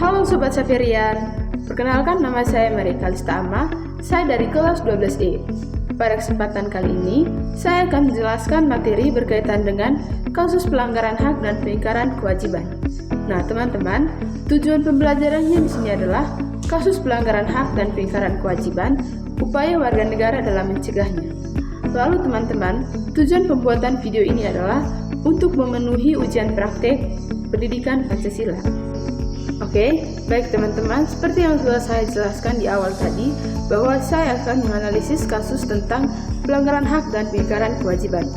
Halo Sobat Saferian, perkenalkan nama saya Mary Kalista Amma, saya dari kelas 12E. Pada kesempatan kali ini, saya akan menjelaskan materi berkaitan dengan kasus pelanggaran hak dan pengingkaran kewajiban. Nah teman-teman, tujuan pembelajarannya di sini adalah kasus pelanggaran hak dan pengingkaran kewajiban, upaya warga negara dalam mencegahnya. Lalu teman-teman, tujuan pembuatan video ini adalah untuk memenuhi ujian praktek pendidikan Pancasila. Oke, baik teman-teman, seperti yang sudah saya jelaskan di awal tadi, bahwa saya akan menganalisis kasus tentang pelanggaran hak dan pengingkaran kewajiban.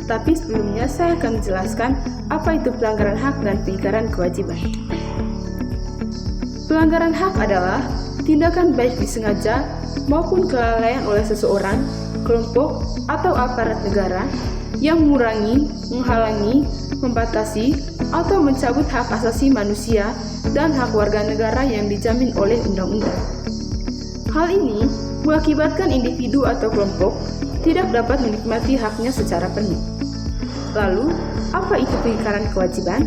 Tapi sebelumnya saya akan menjelaskan apa itu pelanggaran hak dan pengingkaran kewajiban. Pelanggaran hak adalah tindakan baik disengaja maupun kelalaian oleh seseorang, kelompok, atau aparat negara yang mengurangi, menghalangi, membatasi, atau mencabut hak asasi manusia dan hak warga negara yang dijamin oleh undang-undang. Hal ini mengakibatkan individu atau kelompok tidak dapat menikmati haknya secara penuh. Lalu, apa itu pengingkaran kewajiban?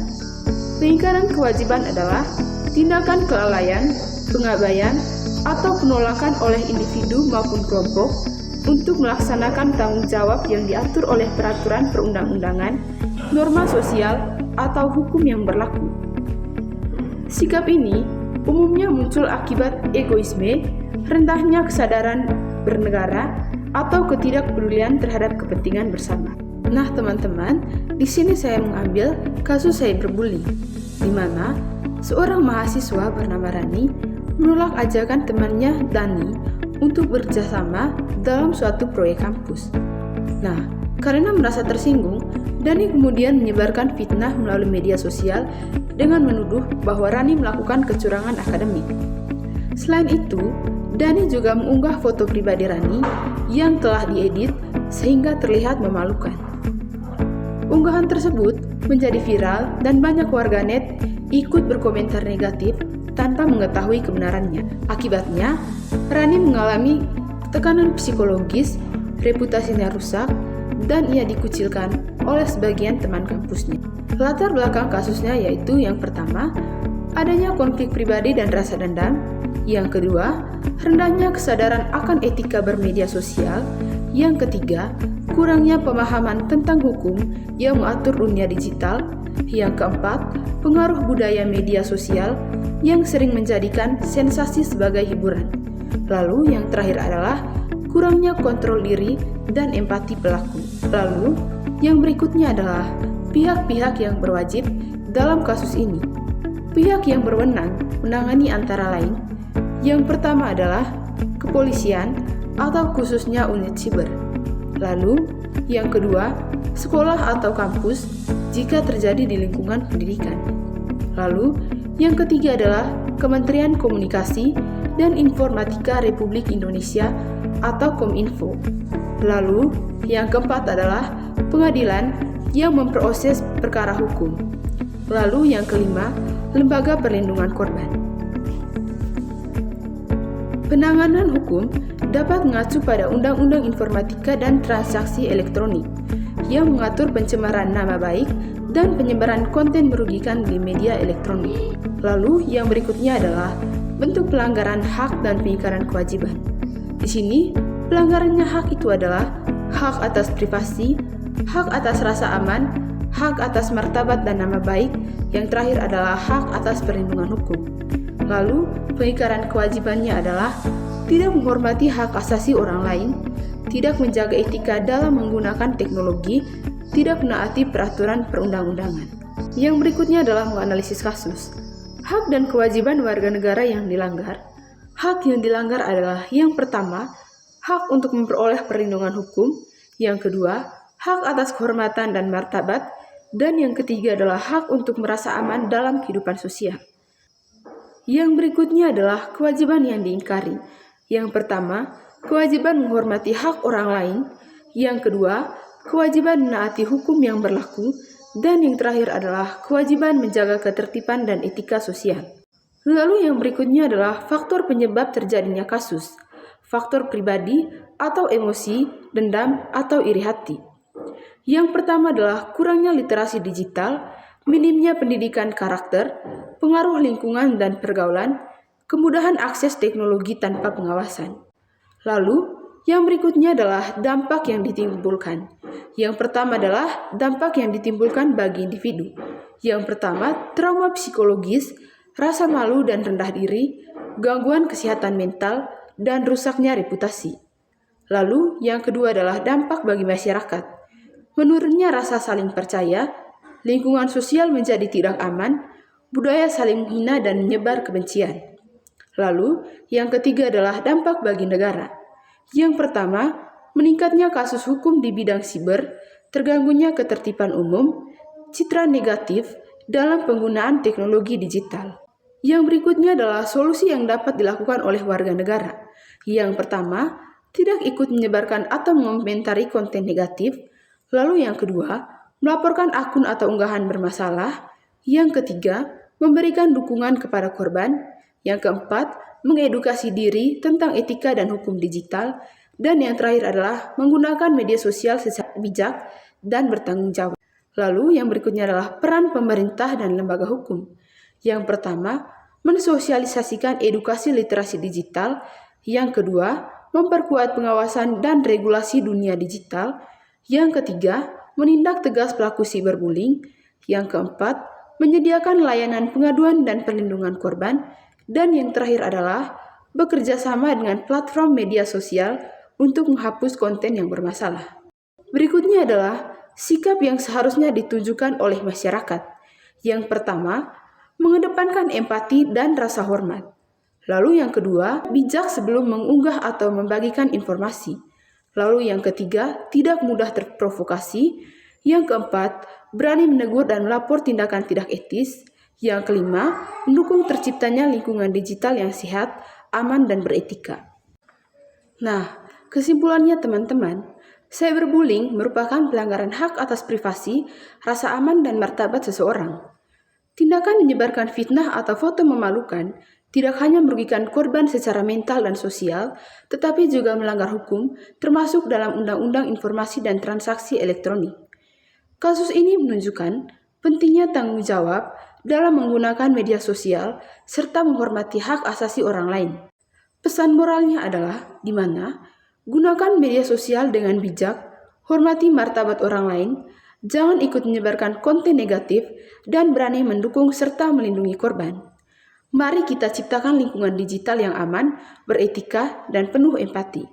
Pengingkaran kewajiban adalah tindakan kelalaian, pengabaian, atau penolakan oleh individu maupun kelompok untuk melaksanakan tanggung jawab yang diatur oleh peraturan perundang-undangan, norma sosial, atau hukum yang berlaku. Sikap ini umumnya muncul akibat egoisme, rendahnya kesadaran bernegara, atau ketidakpedulian terhadap kepentingan bersama. Nah teman-teman, di sini saya mengambil kasus cyberbullying, di mana seorang mahasiswa bernama Rani menolak ajakan temannya Dani untuk bekerjasama dalam suatu proyek kampus. Nah, karena merasa tersinggung, Dani kemudian menyebarkan fitnah melalui media sosial dengan menuduh bahwa Rani melakukan kecurangan akademik. Selain itu, Dani juga mengunggah foto pribadi Rani yang telah diedit sehingga terlihat memalukan. Unggahan tersebut menjadi viral dan banyak warganet ikut berkomentar negatif tanpa mengetahui kebenarannya. Akibatnya, Rani mengalami tekanan psikologis, reputasinya rusak, dan ia dikucilkan oleh sebagian teman kampusnya. Latar belakang kasusnya yaitu yang pertama, adanya konflik pribadi dan rasa dendam. Yang kedua, rendahnya kesadaran akan etika bermedia sosial. Yang ketiga, kurangnya pemahaman tentang hukum yang mengatur dunia digital. Yang keempat, pengaruh budaya media sosial yang sering menjadikan sensasi sebagai hiburan. Lalu yang terakhir adalah kurangnya kontrol diri dan empati pelaku. Lalu, yang berikutnya adalah pihak-pihak yang berwajib dalam kasus ini. Pihak yang berwenang menangani antara lain, yang pertama adalah kepolisian atau khususnya unit siber. Lalu, yang kedua, sekolah atau kampus jika terjadi di lingkungan pendidikan. Lalu, yang ketiga adalah Kementerian Komunikasi dan Informatika Republik Indonesia atau Kominfo. Lalu, yang keempat adalah pengadilan yang memproses perkara hukum. Lalu yang kelima, Lembaga Perlindungan Korban. Penanganan hukum dapat mengacu pada Undang-Undang Informatika dan Transaksi Elektronik yang mengatur pencemaran nama baik dan penyebaran konten merugikan di media elektronik. Lalu yang berikutnya adalah bentuk pelanggaran hak dan pengingkaran kewajiban. Di sini, pelanggarannya hak itu adalah hak atas privasi, hak atas rasa aman, hak atas martabat dan nama baik, yang terakhir adalah hak atas perlindungan hukum. Lalu, pengingkaran kewajibannya adalah tidak menghormati hak asasi orang lain, tidak menjaga etika dalam menggunakan teknologi, tidak menaati peraturan perundang-undangan. Yang berikutnya adalah menganalisis kasus. Hak dan kewajiban warga negara yang dilanggar. Hak yang dilanggar adalah yang pertama, hak untuk memperoleh perlindungan hukum, yang kedua, hak atas kehormatan dan martabat, dan yang ketiga adalah hak untuk merasa aman dalam kehidupan sosial. Yang berikutnya adalah kewajiban yang diingkari. Yang pertama, kewajiban menghormati hak orang lain, yang kedua, kewajiban menaati hukum yang berlaku, dan yang terakhir adalah kewajiban menjaga ketertiban dan etika sosial. Lalu yang berikutnya adalah faktor penyebab terjadinya kasus. Faktor pribadi atau emosi, dendam, atau iri hati. Yang pertama adalah kurangnya literasi digital, minimnya pendidikan karakter, pengaruh lingkungan dan pergaulan, kemudahan akses teknologi tanpa pengawasan. Lalu, yang berikutnya adalah dampak yang ditimbulkan. Yang pertama adalah dampak yang ditimbulkan bagi individu. Yang pertama, trauma psikologis, rasa malu dan rendah diri, gangguan kesehatan mental, dan rusaknya reputasi. Lalu, yang kedua adalah dampak bagi masyarakat. Menurunnya rasa saling percaya, lingkungan sosial menjadi tidak aman, budaya saling menghina dan menyebar kebencian. Lalu, yang ketiga adalah dampak bagi negara. Yang pertama, meningkatnya kasus hukum di bidang siber, terganggunya ketertiban umum, citra negatif dalam penggunaan teknologi digital. Yang berikutnya adalah solusi yang dapat dilakukan oleh warga negara. Yang pertama, tidak ikut menyebarkan atau mengomentari konten negatif. Lalu yang kedua, melaporkan akun atau unggahan bermasalah. Yang ketiga, memberikan dukungan kepada korban. Yang keempat, mengedukasi diri tentang etika dan hukum digital. Dan yang terakhir adalah menggunakan media sosial secara bijak dan bertanggung jawab. Lalu yang berikutnya adalah peran pemerintah dan lembaga hukum. Yang pertama, mensosialisasikan edukasi literasi digital. Yang kedua, memperkuat pengawasan dan regulasi dunia digital. Yang ketiga, menindak tegas pelaku cyberbullying. Yang keempat, menyediakan layanan pengaduan dan perlindungan korban. Dan yang terakhir adalah bekerja sama dengan platform media sosial untuk menghapus konten yang bermasalah. Berikutnya adalah sikap yang seharusnya ditunjukkan oleh masyarakat. Yang pertama, mengedepankan empati dan rasa hormat. Lalu yang kedua, bijak sebelum mengunggah atau membagikan informasi. Lalu yang ketiga, tidak mudah terprovokasi. Yang keempat, berani menegur dan melapor tindakan tidak etis. Yang kelima, mendukung terciptanya lingkungan digital yang sehat, aman, dan beretika. Nah, kesimpulannya teman-teman, cyberbullying merupakan pelanggaran hak atas privasi, rasa aman, dan martabat seseorang. Tindakan menyebarkan fitnah atau foto memalukan tidak hanya merugikan korban secara mental dan sosial, tetapi juga melanggar hukum, termasuk dalam Undang-Undang Informasi dan Transaksi Elektronik. Kasus ini menunjukkan pentingnya tanggung jawab dalam menggunakan media sosial serta menghormati hak asasi orang lain. Pesan moralnya adalah di mana gunakan media sosial dengan bijak, hormati martabat orang lain, jangan ikut menyebarkan konten negatif, dan berani mendukung serta melindungi korban. Mari kita ciptakan lingkungan digital yang aman, beretika, dan penuh empati.